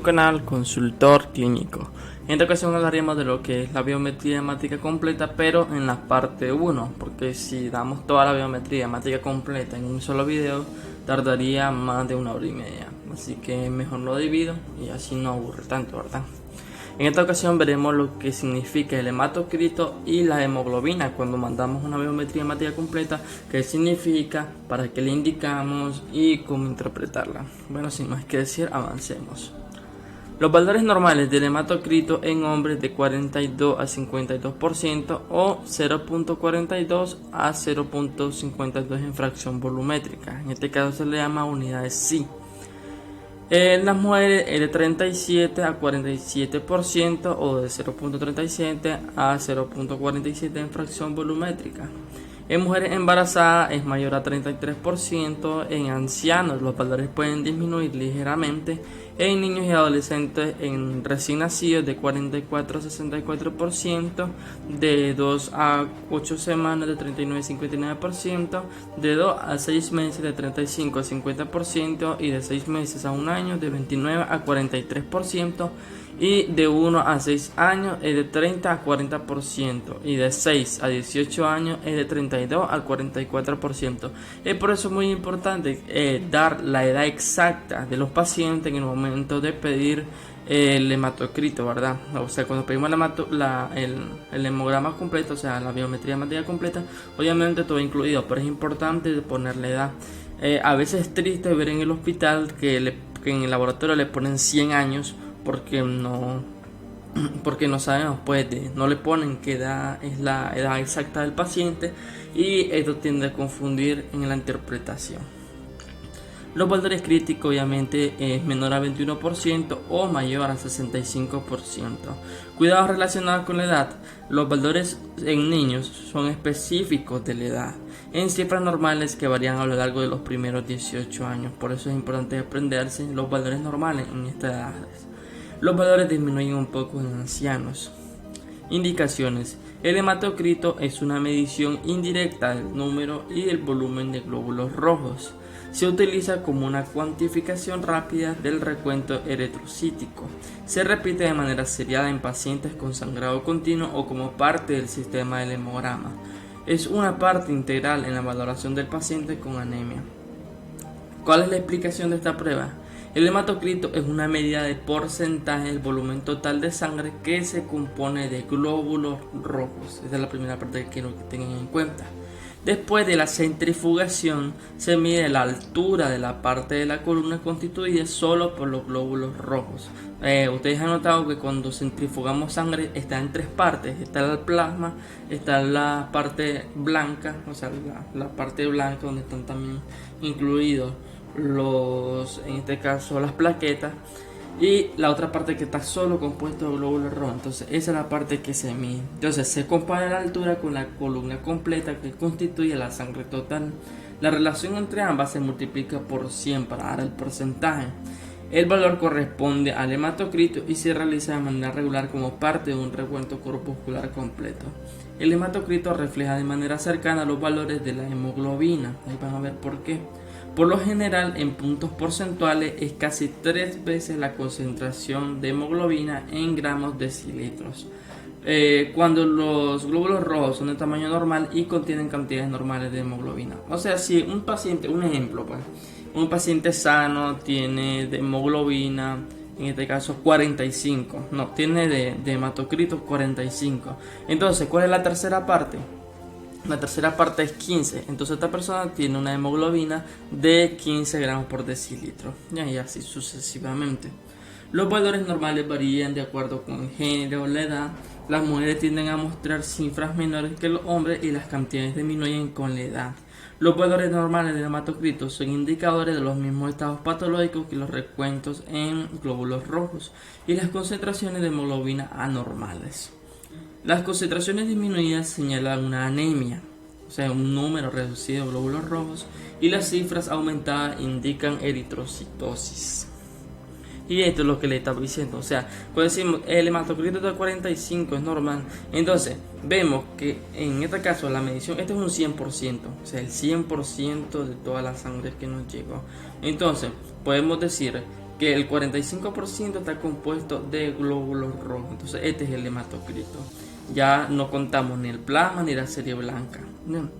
canal Consultor Clínico. En esta ocasión hablaremos de lo que es la biometría hemática completa, pero en la parte 1, porque si damos toda la biometría hemática completa en un solo video, tardaría más de 1 hora y media. Así que mejor lo divido y así no aburre tanto, ¿verdad? En esta ocasión veremos lo que significa el hematocrito y la hemoglobina cuando mandamos una biometría hemática completa, qué significa, para qué le indicamos y cómo interpretarla. Bueno, sin más que decir, avancemos. Los valores normales del hematocrito en hombres de 42 a 52% o 0.42 a 0.52 en fracción volumétrica. En este caso se le llama unidades SI. En las mujeres es de 37 a 47% o de 0.37 a 0.47 en fracción volumétrica. En mujeres embarazadas es mayor a 33%, en ancianos los valores pueden disminuir ligeramente, en niños y adolescentes en recién nacidos de 44 a 64%, de 2 a 8 semanas de 39 a 59%, de 2 a 6 meses de 35 a 50% y de 6 meses a 1 año de 29 a 43%. Y de 1 a 6 años es de 30 a 40% y de 6 a 18 años es de 32 al 44%. Es por eso muy importante dar la edad exacta de los pacientes en el momento de pedir el hematocrito, ¿verdad? O sea, cuando pedimos el hemograma completo, o sea, la biometría hemática completa, obviamente todo incluido, pero es importante ponerle edad. A veces es triste ver en el hospital que en el laboratorio le ponen 100 años porque no sabemos, pues no le ponen qué edad es la edad exacta del paciente y esto tiende a confundir en la interpretación. Los valores críticos obviamente es menor a 21% o mayor a 65%. Cuidados relacionados con la edad. Los valores en niños son específicos de la edad, en cifras normales que varían a lo largo de los primeros 18 años. Por eso es importante aprenderse los valores normales en estas edades. Los valores disminuyen un poco en ancianos. Indicaciones. El hematocrito es una medición indirecta del número y el volumen de glóbulos rojos. Se utiliza como una cuantificación rápida del recuento eritrocítico. Se repite de manera seriada en pacientes con sangrado continuo o como parte del sistema del hemograma. Es una parte integral en la valoración del paciente con anemia. ¿Cuál es la explicación de esta prueba? El hematocrito es una medida de porcentaje del volumen total de sangre que se compone de glóbulos rojos. Esa es la primera parte que quiero que tengan en cuenta. Después de la centrifugación se mide la altura de la parte de la columna constituida solo por los glóbulos rojos. Ustedes han notado que cuando centrifugamos sangre está en tres partes. Está el plasma, está la parte blanca, o sea la parte blanca donde están también incluidos en este caso las plaquetas, y la otra parte que está solo compuesto de glóbulos rojos. Entonces esa es la parte que se mide. Entonces se compara la altura con la columna completa que constituye la sangre total. La relación entre ambas se multiplica por 100 para dar el porcentaje. El valor corresponde al hematocrito y se realiza de manera regular como parte de un recuento corpuscular completo. El hematocrito refleja de manera cercana los valores de la hemoglobina. Ahí van a ver por qué. Por lo general, en puntos porcentuales es casi 3 veces la concentración de hemoglobina en gramos decilitros. Cuando los glóbulos rojos son de tamaño normal y contienen cantidades normales de hemoglobina. O sea, si un paciente, un ejemplo, pues, un paciente sano tiene de hemoglobina, en este caso 45, no, tiene de hematocrito 45. Entonces, ¿cuál es la tercera parte? La tercera parte es 15, entonces esta persona tiene una hemoglobina de 15 gramos por decilitro, y así sucesivamente. Los valores normales varían de acuerdo con el género o la edad. Las mujeres tienden a mostrar cifras menores que los hombres y las cantidades disminuyen con la edad. Los valores normales del hematocrito son indicadores de los mismos estados patológicos que los recuentos en glóbulos rojos y las concentraciones de hemoglobina anormales. Las concentraciones disminuidas señalan una anemia, o sea, un número reducido de glóbulos rojos, y las cifras aumentadas indican eritrocitosis. Y esto es lo que le estaba diciendo, o sea, cuando decimos el hematocrito de 45 es normal, entonces vemos que en este caso la medición, este es un 100%, o sea, el 100% de toda la sangre que nos llegó. Entonces, podemos decir que el 45% está compuesto de glóbulos rojos. Entonces este es el hematocrito. Ya no contamos ni el plasma ni la serie blanca. Bien.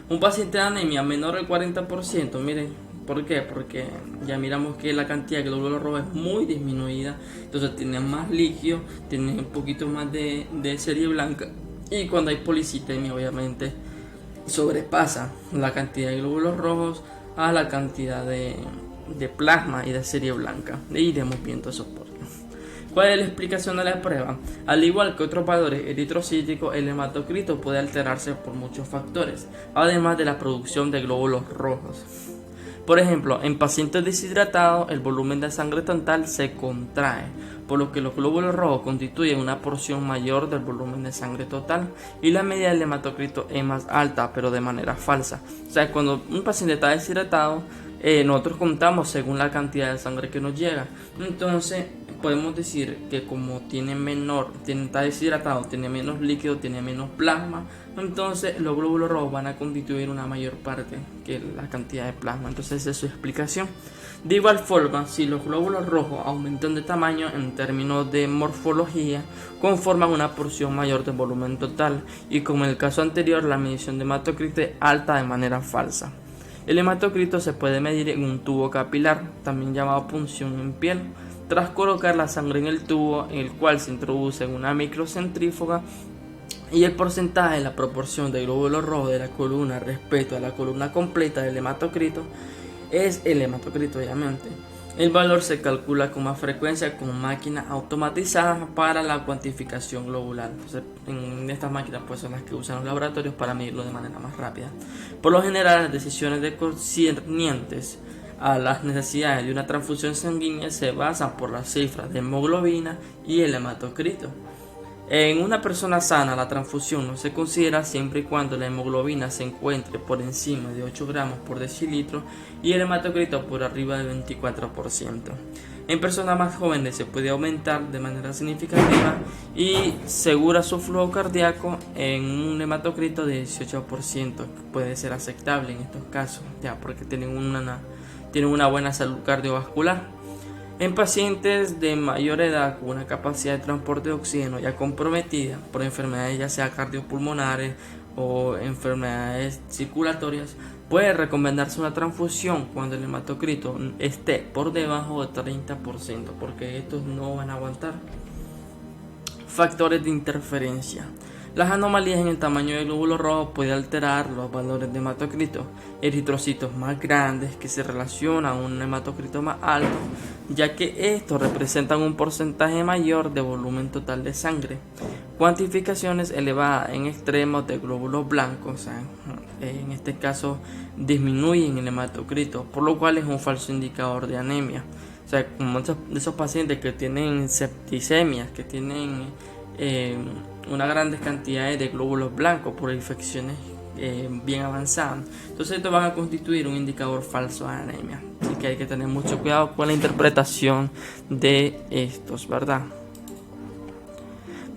Un paciente de anemia menor del 40%, miren, ¿por qué? Porque ya miramos que la cantidad de glóbulos rojos es muy disminuida, entonces tiene más líquido, tiene un poquito más de serie blanca, y cuando hay policitemia obviamente sobrepasa la cantidad de glóbulos rojos a la cantidad de plasma y de serie blanca. E iremos viendo eso por qué. ¿Cuál es la explicación de la prueba? Al igual que otros valores eritrocíticos, el hematocrito puede alterarse por muchos factores, además de la producción de glóbulos rojos. Por ejemplo, en pacientes deshidratados, el volumen de sangre total se contrae, por lo que los glóbulos rojos constituyen una porción mayor del volumen de sangre total y la medida del hematocrito es más alta, pero de manera falsa. O sea, cuando un paciente está deshidratado, nosotros contamos según la cantidad de sangre que nos llega. Entonces podemos decir que como está deshidratado, tiene menos líquido, tiene menos plasma, entonces los glóbulos rojos van a constituir una mayor parte que la cantidad de plasma. Entonces esa es su explicación. De igual forma, si los glóbulos rojos aumentan de tamaño en términos de morfología, conforman una porción mayor del volumen total, y como en el caso anterior, la medición de hematocrito es alta de manera falsa. El hematocrito se puede medir en un tubo capilar, también llamado punción en piel, tras colocar la sangre en el tubo, en el cual se introduce una microcentrífuga, y el porcentaje de la proporción de glóbulos rojos de la columna respecto a la columna completa del hematocrito es el hematocrito, obviamente. El valor se calcula con más frecuencia con máquinas automatizadas para la cuantificación globular. Entonces, en estas máquinas pues son las que usan los laboratorios para medirlo de manera más rápida. Por lo general, las decisiones concernientes a las necesidades de una transfusión sanguínea se basan por las cifras de hemoglobina y el hematocrito. En una persona sana, la transfusión no se considera siempre y cuando la hemoglobina se encuentre por encima de 8 gramos por decilitro y el hematocrito por arriba del 24%. En personas más jóvenes se puede aumentar de manera significativa y segura su flujo cardíaco en un hematocrito de 18%, que puede ser aceptable en estos casos, ya porque tienen una buena salud cardiovascular. En pacientes de mayor edad con una capacidad de transporte de oxígeno ya comprometida por enfermedades ya sea cardiopulmonares o enfermedades circulatorias, puede recomendarse una transfusión cuando el hematocrito esté por debajo del 30%, porque estos no van a aguantar. Factores de interferencia. Las anomalías en el tamaño del glóbulo rojo pueden alterar los valores de hematocrito. Eritrocitos más grandes que se relacionan a un hematocrito más alto, ya que estos representan un porcentaje mayor de volumen total de sangre. Cuantificaciones elevadas en extremos de glóbulos blancos, o sea, en este caso disminuyen el hematocrito, por lo cual es un falso indicador de anemia. O sea, muchos de esos pacientes que tienen septicemias, que tienen una gran cantidad de glóbulos blancos por infecciones bien avanzadas, entonces estos van a constituir un indicador falso de anemia. Así que hay que tener mucho cuidado con la interpretación de estos, ¿verdad?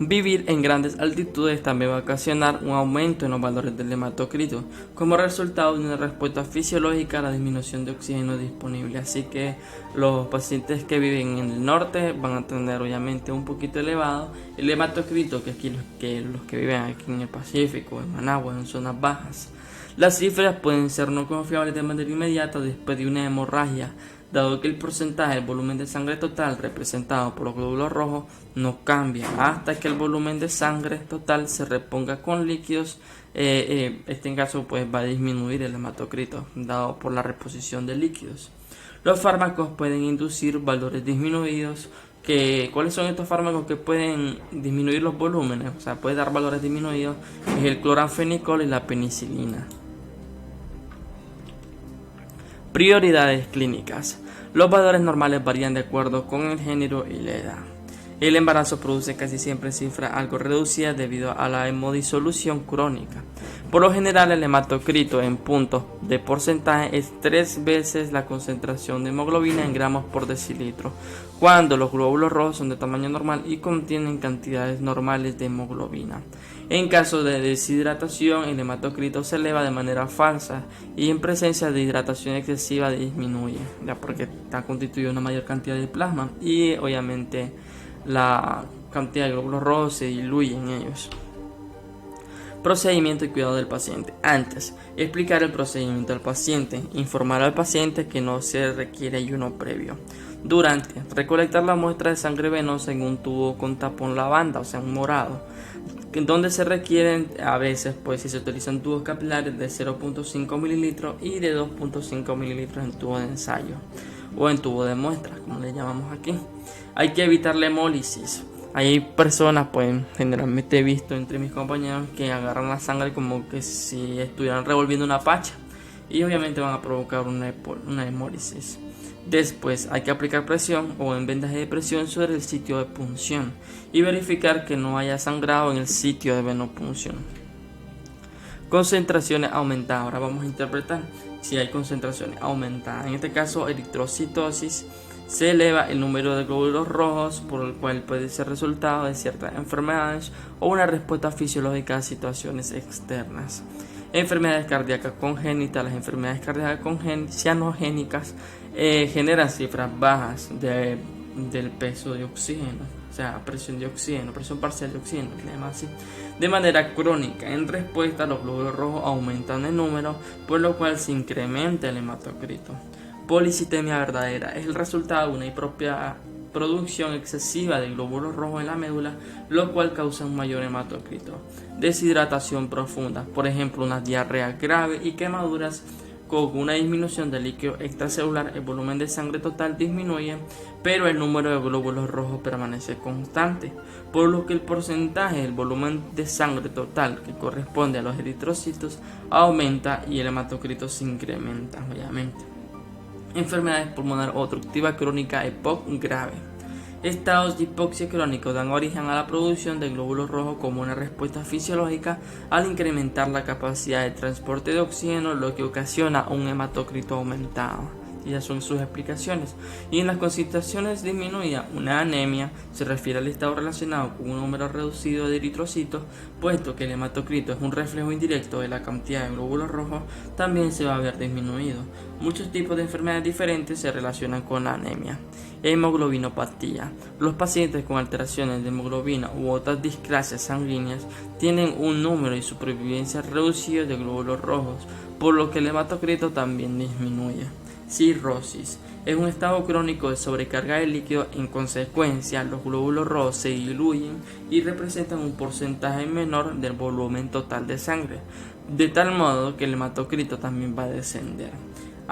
Vivir en grandes altitudes también va a ocasionar un aumento en los valores del hematocrito como resultado de una respuesta fisiológica a la disminución de oxígeno disponible. Así que los pacientes que viven en el norte van a tener obviamente un poquito elevado el hematocrito que los que viven aquí en el Pacífico, en Managua, en zonas bajas. Las cifras pueden ser no confiables de manera inmediata después de una hemorragia, dado que el porcentaje del volumen de sangre total representado por los glóbulos rojos no cambia hasta que el volumen de sangre total se reponga con líquidos. En caso pues va a disminuir el hematocrito dado por la reposición de líquidos. Los fármacos pueden inducir valores disminuidos. ¿Cuáles son estos fármacos que pueden disminuir los volúmenes? O sea, puede dar valores disminuidos. Es el cloranfenicol y la penicilina. Prioridades clínicas. Los valores normales varían de acuerdo con el género y la edad. El embarazo produce casi siempre cifras algo reducidas debido a la hemodisolución crónica. Por lo general, el hematocrito en puntos de porcentaje es 3 veces la concentración de hemoglobina en gramos por decilitro, cuando los glóbulos rojos son de tamaño normal y contienen cantidades normales de hemoglobina. En caso de deshidratación, el hematocrito se eleva de manera falsa y en presencia de hidratación excesiva disminuye, ya porque está constituido una mayor cantidad de plasma y obviamente la cantidad de glóbulos rojos se diluye en ellos. Procedimiento y cuidado del paciente. Antes, explicar el procedimiento al paciente. Informar al paciente que no se requiere ayuno previo. Durante, recolectar la muestra de sangre venosa en un tubo con tapón lavanda, o sea, un morado, donde se requieren a veces, pues si se utilizan tubos capilares de 0.5 mililitros y de 2.5 mililitros en tubo de ensayo o en tubo de muestra, como le llamamos aquí. Hay que evitar la hemólisis. Hay personas, pues generalmente he visto entre mis compañeros que agarran la sangre como que si estuvieran revolviendo una pacha y obviamente van a provocar una hemólisis. Después hay que aplicar presión o en vendaje de presión sobre el sitio de punción y verificar que no haya sangrado en el sitio de venopunción. Concentraciones aumentadas. Ahora vamos a interpretar si hay concentraciones aumentadas. En este caso, eritrocitosis. Se eleva el número de glóbulos rojos, por el cual puede ser resultado de ciertas enfermedades o una respuesta fisiológica a situaciones externas. Enfermedades cardíacas congénitas. Las enfermedades cardíacas cianogénicas generan cifras bajas del peso de oxígeno, o sea, presión de oxígeno, presión parcial de oxígeno, así. De manera crónica. En respuesta, los glóbulos rojos aumentan en número, por lo cual se incrementa el hematocrito. Policitemia verdadera es el resultado de una impropia producción excesiva de glóbulos rojos en la médula, lo cual causa un mayor hematocrito. Deshidratación profunda, por ejemplo, una diarrea grave y quemaduras. Con una disminución del líquido extracelular, el volumen de sangre total disminuye, pero el número de glóbulos rojos permanece constante, por lo que el porcentaje del volumen de sangre total que corresponde a los eritrocitos aumenta y el hematocrito se incrementa, obviamente. Enfermedades pulmonar obstructiva crónica EPOC grave. Estados de hipoxia crónico dan origen a la producción de glóbulos rojos como una respuesta fisiológica al incrementar la capacidad de transporte de oxígeno, lo que ocasiona un hematocrito aumentado. Y ya son sus explicaciones. Y en las concentraciones disminuidas, una anemia se refiere al estado relacionado con un número reducido de eritrocitos, puesto que el hematocrito es un reflejo indirecto de la cantidad de glóbulos rojos, también se va a ver disminuido. Muchos tipos de enfermedades diferentes se relacionan con la anemia. Hemoglobinopatía. Los pacientes con alteraciones de hemoglobina u otras discrasias sanguíneas tienen un número y supervivencia reducido de glóbulos rojos, por lo que el hematocrito también disminuye. Cirrosis. Es un estado crónico de sobrecarga de líquido. En consecuencia, los glóbulos rojos se diluyen y representan un porcentaje menor del volumen total de sangre, de tal modo que el hematocrito también va a descender.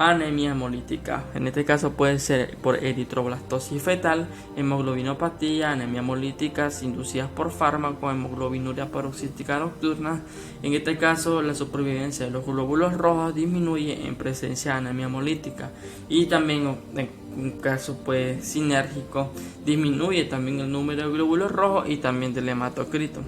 Anemia hemolítica. En este caso puede ser por eritroblastosis fetal, hemoglobinopatía, anemia hemolítica inducidas por fármaco, hemoglobinuria paroxística nocturna. En este caso, la supervivencia de los glóbulos rojos disminuye en presencia de anemia hemolítica y también en un caso pues sinérgico disminuye también el número de glóbulos rojos y también del hematocrito.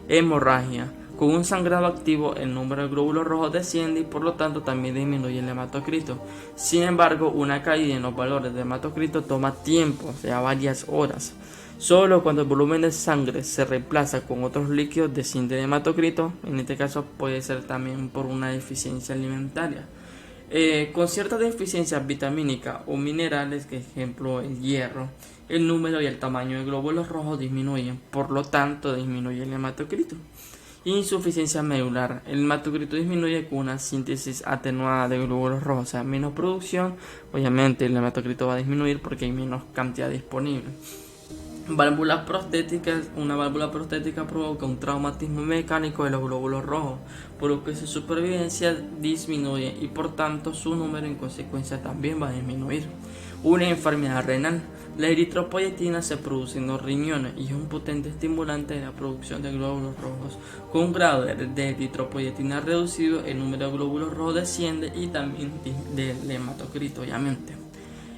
Hemorragia. Con un sangrado activo, el número de glóbulos rojos desciende y por lo tanto también disminuye el hematocrito. Sin embargo, una caída en los valores de hematocrito toma tiempo, o sea, varias horas. Solo cuando el volumen de sangre se reemplaza con otros líquidos desciende el hematocrito. En este caso puede ser también por una deficiencia alimentaria. Con ciertas deficiencias vitamínicas o minerales, que ejemplo el hierro, el número y el tamaño de glóbulos rojos disminuyen, por lo tanto disminuye el hematocrito. Insuficiencia medular. El hematocrito disminuye con una síntesis atenuada de glóbulos rojos, o sea, menos producción. Obviamente el hematocrito va a disminuir porque hay menos cantidad disponible. Válvulas prostéticas. Una válvula prostética provoca un traumatismo mecánico de los glóbulos rojos, por lo que su supervivencia disminuye y por tanto su número en consecuencia también va a disminuir. Una enfermedad renal. La eritropoyetina se produce en los riñones y es un potente estimulante de la producción de glóbulos rojos. Con un grado de eritropoyetina reducido, el número de glóbulos rojos desciende y también del hematocrito, obviamente.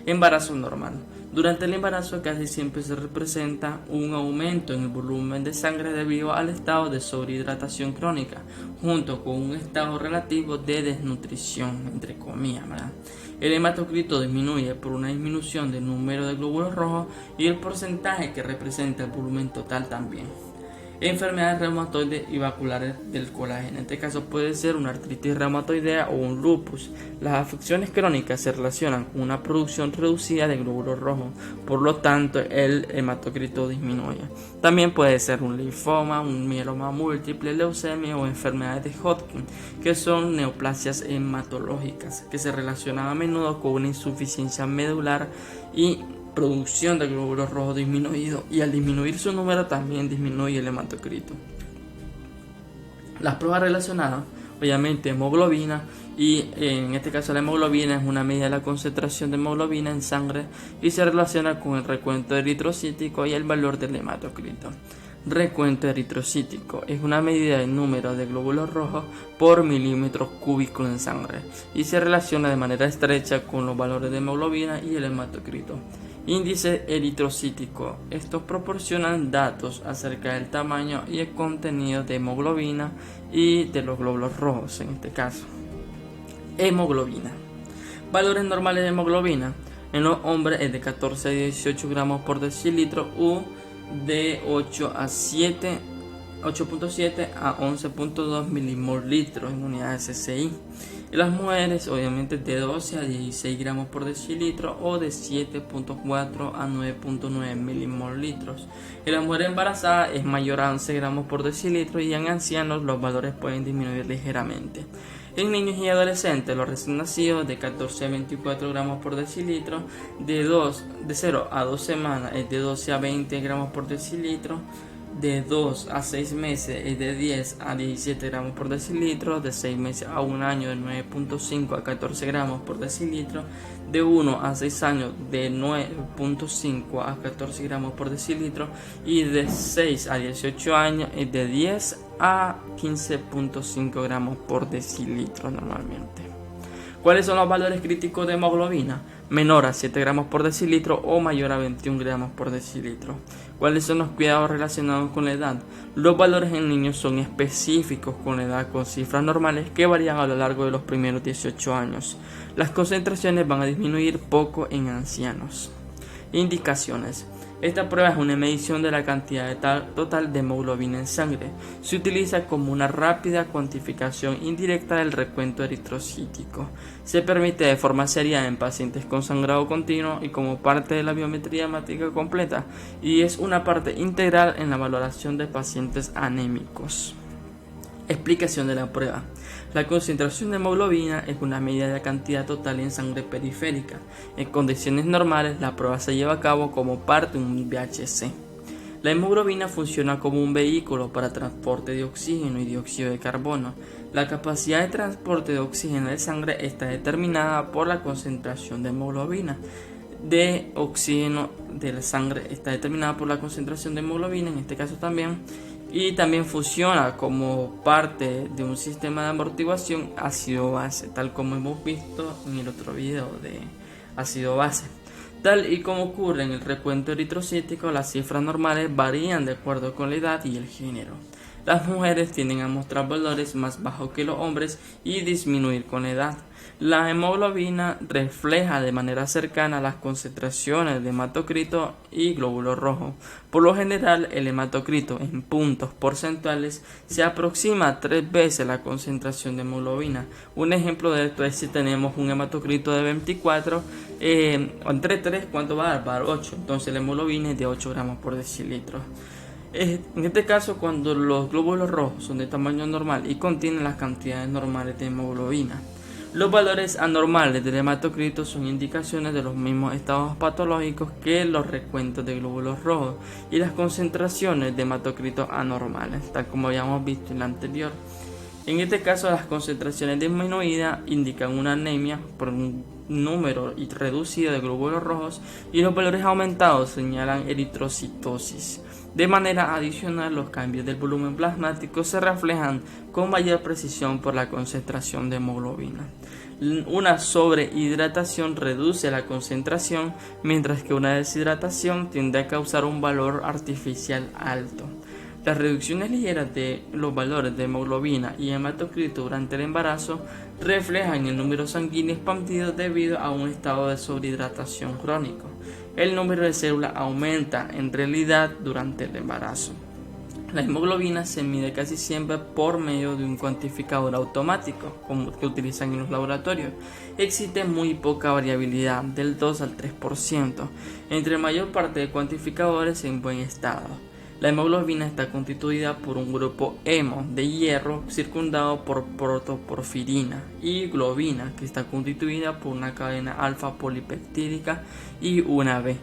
Embarazo normal. Durante el embarazo casi siempre se representa un aumento en el volumen de sangre debido al estado de sobrehidratación crónica, junto con un estado relativo de desnutrición, entre comillas, ¿verdad? El hematocrito disminuye por una disminución del número de glóbulos rojos y el porcentaje que representa el volumen total también. Enfermedades reumatoides y vasculares del colágeno. En este caso puede ser una artritis reumatoidea o un lupus. Las afecciones crónicas se relacionan con una producción reducida de glóbulos rojos, por lo tanto el hematocrito disminuye. También puede ser un linfoma, un mieloma múltiple, leucemia o enfermedades de Hodgkin, que son neoplasias hematológicas, que se relacionan a menudo con una insuficiencia medular y producción de glóbulos rojos disminuido, y al disminuir su número también disminuye el hematocrito. Las pruebas relacionadas, obviamente hemoglobina, y en este caso la hemoglobina es una medida de la concentración de hemoglobina en sangre y se relaciona con el recuento eritrocítico y el valor del hematocrito. Recuento eritrocítico es una medida del número de glóbulos rojos por milímetro cúbico en sangre y se relaciona de manera estrecha con los valores de hemoglobina y el hematocrito. Índice eritrocítico. Estos proporcionan datos acerca del tamaño y el contenido de hemoglobina y de los glóbulos rojos en este caso. Hemoglobina. Valores normales de hemoglobina en los hombres es de 14 a 18 gramos por decilitro u de 8.7 a 11.2 milimol litros en unidades SI. En las mujeres, obviamente, de 12 a 16 gramos por decilitro o de 7.4 a 9.9 milimol litros. En la mujer embarazada es mayor a 11 gramos por decilitro y en ancianos los valores pueden disminuir ligeramente. En niños y adolescentes, los recién nacidos de 14 a 24 gramos por decilitro, de 0 a 2 semanas es de 12 a 20 gramos por decilitro, de 2 a 6 meses es de 10 a 17 gramos por decilitro, de 6 meses a 1 año de 9.5 a 14 gramos por decilitro, de 1 a 6 años de 9.5 a 14 gramos por decilitro y de 6 a 18 años es de 10 a 15.5 gramos por decilitro normalmente. ¿Cuáles son los valores críticos de hemoglobina? Menor a 7 gramos por decilitro o mayor a 21 gramos por decilitro. ¿Cuáles son los cuidados relacionados con la edad? Los valores en niños son específicos con la edad, con cifras normales que varían a lo largo de los primeros 18 años. Las concentraciones van a disminuir poco en ancianos. Indicaciones. Esta prueba es una medición de la cantidad total de hemoglobina en sangre. Se utiliza como una rápida cuantificación indirecta del recuento eritrocítico. Se permite de forma seria en pacientes con sangrado continuo y como parte de la biometría hemática completa, y es una parte integral en la valoración de pacientes anémicos. Explicación de la prueba. La concentración de hemoglobina es una medida de la cantidad total en sangre periférica. En condiciones normales, la prueba se lleva a cabo como parte de un VHC. La hemoglobina funciona como un vehículo para transporte de oxígeno y dióxido de carbono. La capacidad de transporte de oxígeno de sangre está determinada por la concentración de hemoglobina. De oxígeno de la sangre está determinada por la concentración de hemoglobina, en este caso también, y también funciona como parte de un sistema de amortiguación ácido-base, tal como hemos visto en el otro video de ácido-base. Tal y como ocurre en el recuento eritrocítico, las cifras normales varían de acuerdo con la edad y el género. Las mujeres tienden a mostrar valores más bajos que los hombres y disminuir con la edad. La hemoglobina refleja de manera cercana las concentraciones de hematocrito y glóbulos rojos. Por lo general, el hematocrito en puntos porcentuales se aproxima a 3 veces la concentración de hemoglobina. Un ejemplo de esto es si tenemos un hematocrito de 24, entre 3, ¿cuánto va a dar? Va a dar 8. Entonces la hemoglobina es de 8 gramos por decilitro. En este caso, cuando los glóbulos rojos son de tamaño normal y contienen las cantidades normales de hemoglobina. Los valores anormales del hematocrito son indicaciones de los mismos estados patológicos que los recuentos de glóbulos rojos y las concentraciones de hematocrito anormales, tal como habíamos visto en la anterior. En este caso, las concentraciones disminuidas indican una anemia por un número reducido de glóbulos rojos y los valores aumentados señalan eritrocitosis. De manera adicional, los cambios del volumen plasmático se reflejan con mayor precisión por la concentración de hemoglobina. Una sobrehidratación reduce la concentración, mientras que una deshidratación tiende a causar un valor artificial alto. Las reducciones ligeras de los valores de hemoglobina y hematocrito durante el embarazo reflejan el número sanguíneo expandido debido a un estado de sobrehidratación crónico. El número de células aumenta en realidad durante el embarazo. La hemoglobina se mide casi siempre por medio de un cuantificador automático, como que utilizan en los laboratorios. Existe muy poca variabilidad, del 2 al 3%, entre la mayor parte de cuantificadores en buen estado. La hemoglobina está constituida por un grupo hemo de hierro circundado por protoporfirina y globina, que está constituida por una cadena alfa polipeptídica y una B.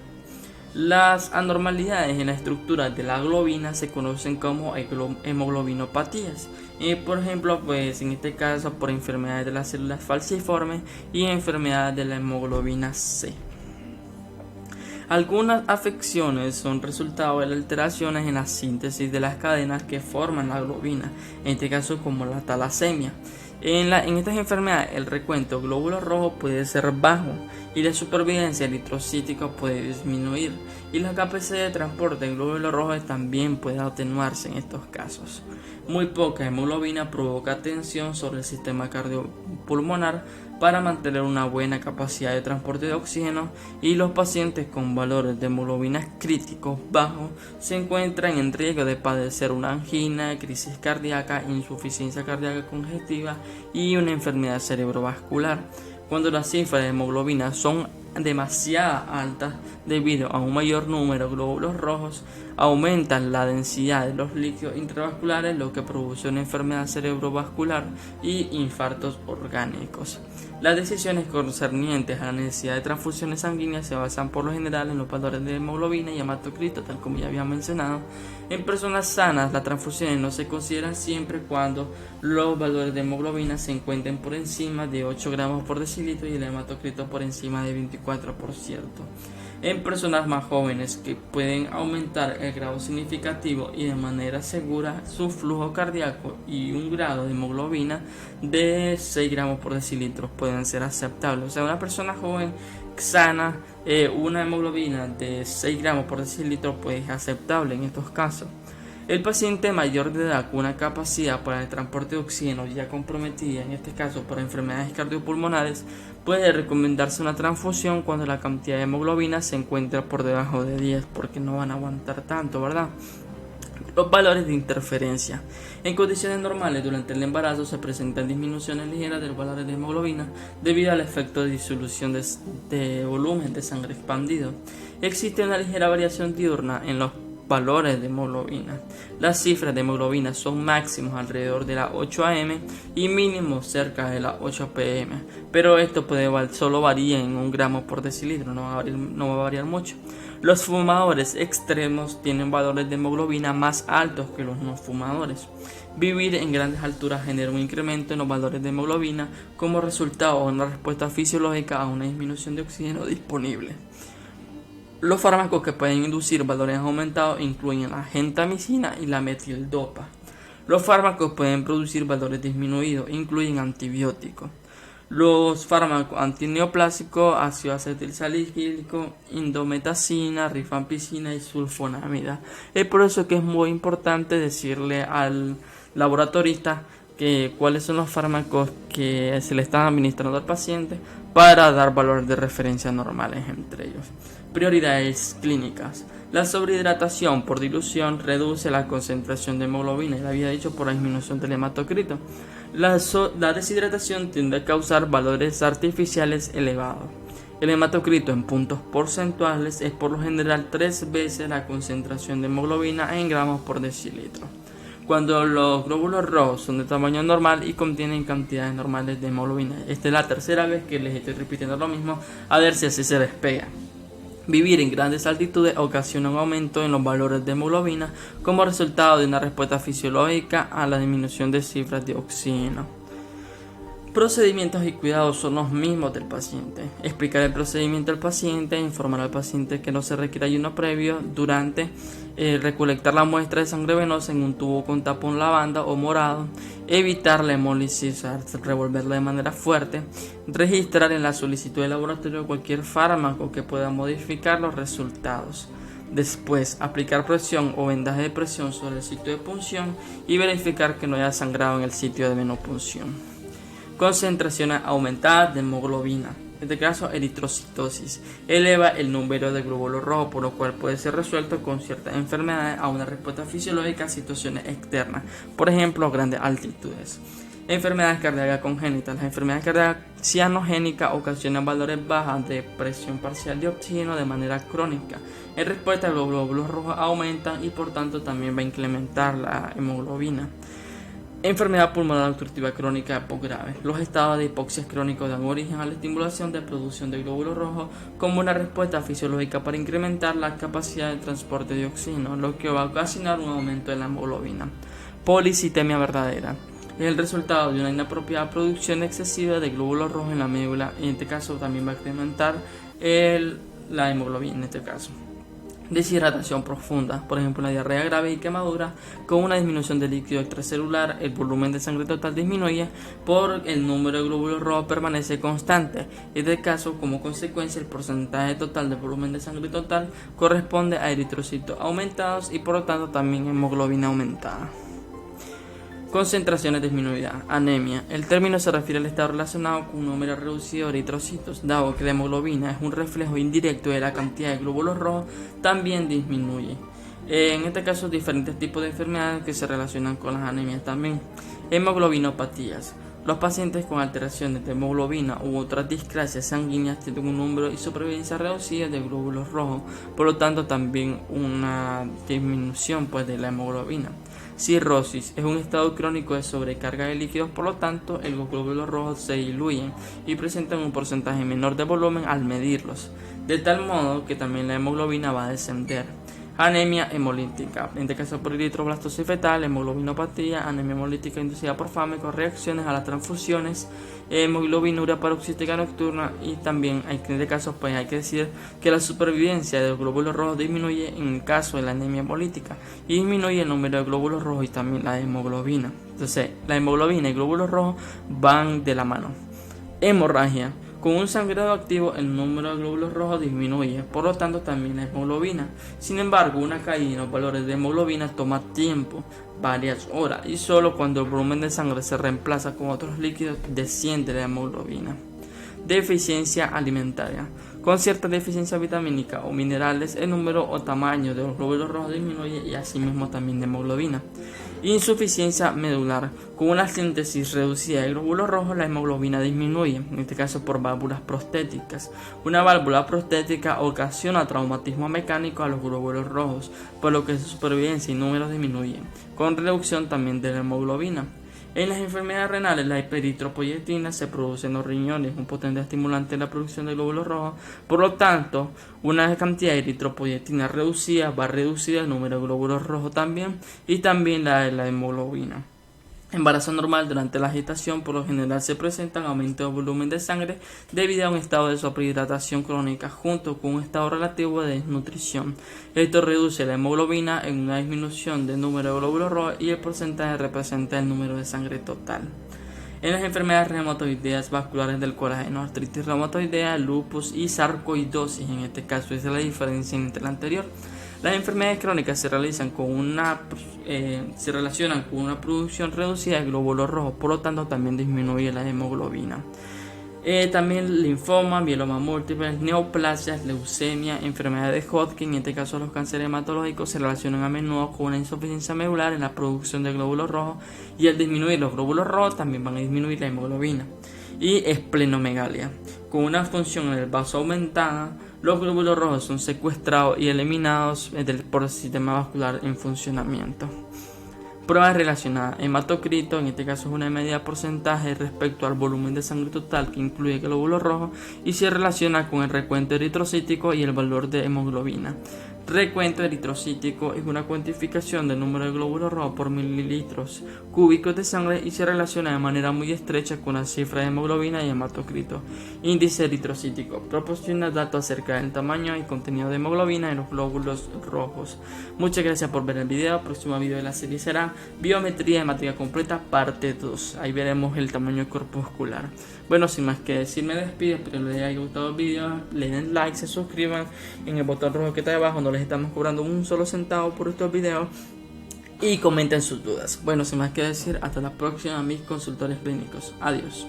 Las anormalidades en la estructura de la globina se conocen como hemoglobinopatías. Por ejemplo, pues en este caso por enfermedades de las células falciformes y enfermedades de la hemoglobina C. Algunas afecciones son resultado de las alteraciones en la síntesis de las cadenas que forman la globina, en este caso como la talasemia. En estas enfermedades el recuento glóbulo rojo puede ser bajo y la supervivencia eritrocítica puede disminuir, y la capacidad de transporte de glóbulos rojos también puede atenuarse en estos casos. Muy poca hemoglobina provoca tensión sobre el sistema cardiopulmonar para mantener una buena capacidad de transporte de oxígeno, y los pacientes con valores de hemoglobina críticos bajos se encuentran en riesgo de padecer una angina, crisis cardíaca, insuficiencia cardíaca congestiva y una enfermedad cerebrovascular. Cuando las cifras de hemoglobina son demasiado altas debido a un mayor número de glóbulos rojos, aumentan la densidad de los líquidos intravasculares, lo que produce una enfermedad cerebrovascular y infartos orgánicos. Las decisiones concernientes a la necesidad de transfusiones sanguíneas se basan por lo general en los valores de hemoglobina y hematocrito, tal como ya había mencionado. En personas sanas, las transfusiones no se consideran siempre cuando los valores de hemoglobina se encuentren por encima de 8 gramos por decilitro y el hematocrito por encima de 24%. En personas más jóvenes, que pueden aumentar el grado significativo y de manera segura su flujo cardíaco, y un grado de hemoglobina de 6 gramos por decilitro pueden ser aceptables. O sea, una persona joven sana, una hemoglobina de 6 gramos por decilitro pues es aceptable en estos casos. El paciente mayor de edad con una capacidad para el transporte de oxígeno ya comprometida, en este caso por enfermedades cardiopulmonares, puede recomendarse una transfusión cuando la cantidad de hemoglobina se encuentra por debajo de 10, porque no van a aguantar tanto, ¿verdad? Los valores de interferencia. En condiciones normales, durante el embarazo se presentan disminuciones ligeras de los valores de hemoglobina debido al efecto de disolución de volumen de sangre expandido. Existe una ligera variación diurna en los valores de hemoglobina. Las cifras de hemoglobina son máximos alrededor de las 8 am y mínimos cerca de las 8 pm, pero esto solo varía en 1 gramo por decilitro, no va a variar mucho. Los fumadores extremos tienen valores de hemoglobina más altos que los no fumadores. Vivir en grandes alturas genera un incremento en los valores de hemoglobina como resultado de una respuesta fisiológica a una disminución de oxígeno disponible. Los fármacos que pueden inducir valores aumentados incluyen la gentamicina y la metildopa. Los fármacos pueden producir valores disminuidos, incluyen antibióticos. Los fármacos antineoplásicos, ácido acetilsalicílico, indometacina, rifampicina y sulfonamida. Es por eso que es muy importante decirle al laboratorista cuáles son los fármacos que se le están administrando al paciente para dar valores de referencia normales entre ellos. Prioridades clínicas. La sobrehidratación por dilución reduce la concentración de hemoglobina, y lo había dicho, por la disminución del hematocrito. La deshidratación tiende a causar valores artificiales elevados. El hematocrito en puntos porcentuales es por lo general 3 veces la concentración de hemoglobina en gramos por decilitro. Cuando los glóbulos rojos son de tamaño normal y contienen cantidades normales de hemoglobina. Esta es la tercera vez que les estoy repitiendo lo mismo, a ver si así se les pega. Vivir en grandes altitudes ocasiona un aumento en los valores de hemoglobina como resultado de una respuesta fisiológica a la disminución de cifras de oxígeno. Procedimientos y cuidados son los mismos del paciente. Explicar el procedimiento al paciente, informar al paciente que no se requiere ayuno previo durante, recolectar la muestra de sangre venosa en un tubo con tapón lavanda o morado, evitar la hemólisis, revolverla de manera fuerte, registrar en la solicitud del laboratorio cualquier fármaco que pueda modificar los resultados. Después, aplicar presión o vendaje de presión sobre el sitio de punción y verificar que no haya sangrado en el sitio de venopunción. Concentraciones aumentadas de hemoglobina. en este caso eritrocitosis. Eleva el número de glóbulos rojos, por lo cual puede ser resuelto con ciertas enfermedades a una respuesta fisiológica a situaciones externas, por ejemplo a grandes altitudes. Enfermedades cardíacas congénitas. Las enfermedades cardíacas cianogénicas ocasionan valores bajos de presión parcial de oxígeno de manera crónica. En respuesta, los glóbulos rojos aumentan y por tanto también va a incrementar la hemoglobina. Enfermedad pulmonar obstructiva crónica posgrave. Los estados de hipoxia crónicos dan origen a la estimulación de producción de glóbulos rojos como una respuesta fisiológica para incrementar la capacidad de transporte de oxígeno, lo que va a ocasionar un aumento de la hemoglobina. Policitemia verdadera. Es el resultado de una inapropiada producción excesiva de glóbulos rojos en la médula y en este caso también va a incrementar la hemoglobina en este caso. Deshidratación profunda, por ejemplo la diarrea grave y quemadura, con una disminución del líquido extracelular, el volumen de sangre total disminuye, por el número de glóbulos rojos permanece constante. En este caso, como consecuencia, el porcentaje total del volumen de sangre total corresponde a eritrocitos aumentados y por lo tanto también hemoglobina aumentada. Concentraciones disminuidas, anemia. El término se refiere al estado relacionado con un número reducido de eritrocitos, dado que la hemoglobina es un reflejo indirecto de la cantidad de glóbulos rojos, también disminuye. En este caso, diferentes tipos de enfermedades que se relacionan con las anemias también. Hemoglobinopatías. Los pacientes con alteraciones de hemoglobina u otras discrasias sanguíneas tienen un número y supervivencia reducida de glóbulos rojos, por lo tanto también una disminución de la hemoglobina. Cirrosis es un estado crónico de sobrecarga de líquidos, por lo tanto los glóbulos rojos se diluyen y presentan un porcentaje menor de volumen al medirlos, de tal modo que también la hemoglobina va a descender. Anemia hemolítica, en este caso por eritroblastosis fetal, hemoglobinopatía, anemia hemolítica inducida por fármacos, reacciones a las transfusiones, hemoglobinuria paroxística nocturna y también en este caso hay que decir que la supervivencia de los glóbulos rojos disminuye en el caso de la anemia hemolítica y disminuye el número de glóbulos rojos y también la hemoglobina. Entonces la hemoglobina y glóbulos rojos van de la mano. Hemorragia. Con un sangrado activo el número de glóbulos rojos disminuye, por lo tanto también la hemoglobina. Sin embargo, una caída en los valores de hemoglobina toma tiempo, varias horas, y solo cuando el volumen de sangre se reemplaza con otros líquidos desciende la hemoglobina. Deficiencia alimentaria. Con cierta deficiencia vitamínica o minerales, el número o tamaño de los glóbulos rojos disminuye y asimismo también de hemoglobina. Insuficiencia medular. Con una síntesis reducida de glóbulos rojos, la hemoglobina disminuye, en este caso por válvulas prostéticas. Una válvula prostética ocasiona traumatismo mecánico a los glóbulos rojos, por lo que su supervivencia y números disminuyen, con reducción también de la hemoglobina. En las enfermedades renales, la hipereritropoyetina se produce en los riñones, un potente estimulante de la producción de glóbulos rojos. Por lo tanto, una cantidad de eritropoyetina reducida va a reducir el número de glóbulos rojos también y también la de la hemoglobina. Embarazo normal. Durante la gestación por lo general se presentan aumento de volumen de sangre debido a un estado de sobrehidratación crónica junto con un estado relativo de desnutrición. Esto reduce la hemoglobina en una disminución del número de glóbulos rojos y el porcentaje representa el número de sangre total. En las enfermedades reumatoideas vasculares del colágeno, artritis reumatoidea, lupus y sarcoidosis, en este caso esa es la diferencia entre la anterior. Las enfermedades crónicas se relacionan con una producción reducida de glóbulos rojos, por lo tanto también disminuye la hemoglobina. También linfoma, mieloma múltiple, neoplasias, leucemia, enfermedades de Hodgkin, en este caso los cánceres hematológicos, se relacionan a menudo con una insuficiencia medular en la producción de glóbulos rojos y al disminuir los glóbulos rojos también van a disminuir la hemoglobina. Y esplenomegalia, con una función en el vaso aumentada, los glóbulos rojos son secuestrados y eliminados por el sistema vascular en funcionamiento. Pruebas relacionadas. Hematocrito, en este caso es una medida porcentaje respecto al volumen de sangre total que incluye glóbulos rojos y se relaciona con el recuento eritrocítico y el valor de hemoglobina. Recuento eritrocítico es una cuantificación del número de glóbulos rojos por mililitros cúbicos de sangre y se relaciona de manera muy estrecha con la cifra de hemoglobina y hematocrito. Índice eritrocítico proporciona datos acerca del tamaño y contenido de hemoglobina en los glóbulos rojos. Muchas gracias por ver el video. El próximo video de la serie será Biometría hemática completa parte 2. Ahí veremos el tamaño corpuscular. Bueno, sin más que decir, me despido. Espero les haya gustado el video. Le den like, se suscriban en el botón rojo que está debajo. No les estamos cobrando un solo centavo por estos videos. Y comenten sus dudas. Bueno, sin más que decir, hasta la próxima, mis consultores clínicos. Adiós.